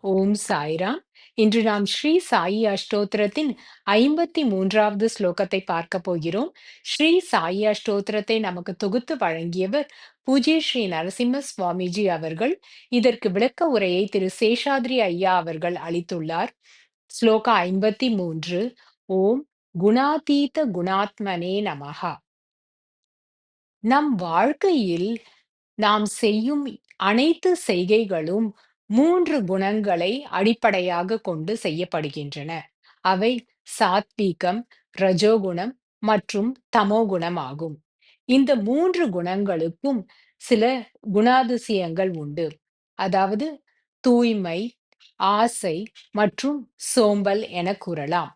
ஓம் சாய்ராம். இன்று நாம் ஸ்ரீ சாயி அஷ்டோத்திரத்தின் 53வது ஸ்லோகத்தை பார்க்க போகிறோம். ஸ்ரீ சாயி அஷ்டோத்திரத்தை நமக்கு தொகுத்து வழங்கியவர் பூஜ்ய ஸ்ரீ நரசிம்ம சுவாமிஜி அவர்கள். இதற்கு விளக்க உரையை திரு சேஷாத்ரி ஐயா அவர்கள் அளித்துள்ளார். ஸ்லோகா 53. ஓம் குணாதீத குணாத்மனே நமஹா. நம் வாழ்க்கையில் நாம் செய்யும் அனைத்து செய்கைகளும் 3 குணங்களை அடிப்படையாகக் கொண்டு செய்யப்படுகின்றன. அவை சாத்வீகம், ரஜோகுணம் மற்றும் தமோகுணம் ஆகும். இந்த 3 குணங்களுக்கும் சில குணாதிசயங்கள் உண்டு. அதாவது தூய்மை, ஆசை மற்றும் சோம்பல் எனக் கூறலாம்.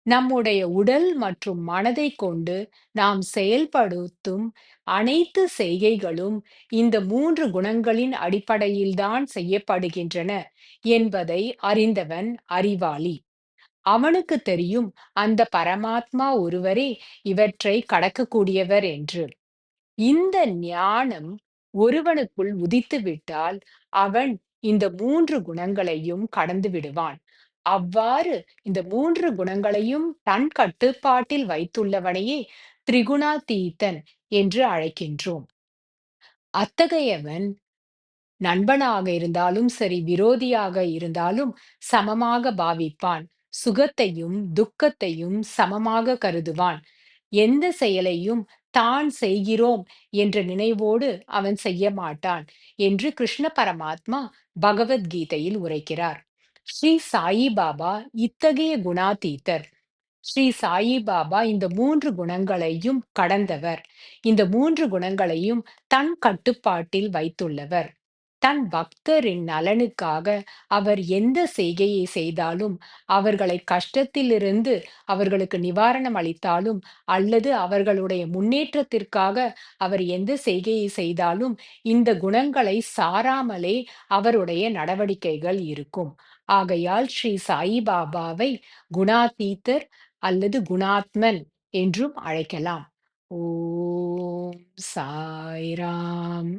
நம்முடைய உடல் மற்றும் மனதைக் கொண்டு நாம் செயல்படுத்தும் அனைத்து செய்கைகளும் இந்த 3 குணங்களின் அடிப்படையில்தான் செய்யப்படுகின்றன என்பதை அறிந்தவன் அறிவாளி. அவனுக்குத் தெரியும் அந்த பரமாத்மா ஒருவரே இவற்றை கடக்கக்கூடியவர் என்று. இந்த ஞானம் ஒருவனுக்குள் உதித்துவிட்டால் அவன் இந்த 3 குணங்களையும் கடந்து விடுவான். அவ்வாறு இந்த 3 குணங்களையும் தன் கட்டுப்பாட்டில் வைத்துள்ளவனையே திரிகுணாதீதன் என்று அழைக்கின்றோம். அத்தகையவன் நண்பனாக இருந்தாலும் சரி, விரோதியாக இருந்தாலும் சமமாக பாவிப்பான். சுகத்தையும் துக்கத்தையும் சமமாக கருதுவான். எந்த செயலையும் தான் செய்கிறோம் என்ற நினைவோடு அவன் செய்ய மாட்டான் என்று கிருஷ்ண பரமாத்மா பகவத்கீதையில் உரைக்கிறார். ஸ்ரீ சாயி பாபா இத்தகைய குணாதீதர். ஸ்ரீ சாயி பாபா இந்த 3 குணங்களையும் கடந்தவர். இந்த 3 குணங்களையும் தன் கட்டுப்பாட்டில் வைத்துள்ளவர். தன் பக்தரின் நலனுக்காக அவர் எந்த செய்கையை செய்தாலும், அவர்களை கஷ்டத்திலிருந்து அவர்களுக்கு நிவாரணம் அளித்தாலும், அல்லது அவர்களுடைய முன்னேற்றத்திற்காக அவர் எந்த செய்கையை செய்தாலும், இந்த குணங்களை சாராமலே அவருடைய நடவடிக்கைகள் இருக்கும். ஆகையால் ஸ்ரீ சாயி பாபாவை குணாதீதர் அல்லது குணாத்மன் என்றும் அழைக்கலாம். ஓம் சாய்ராம்.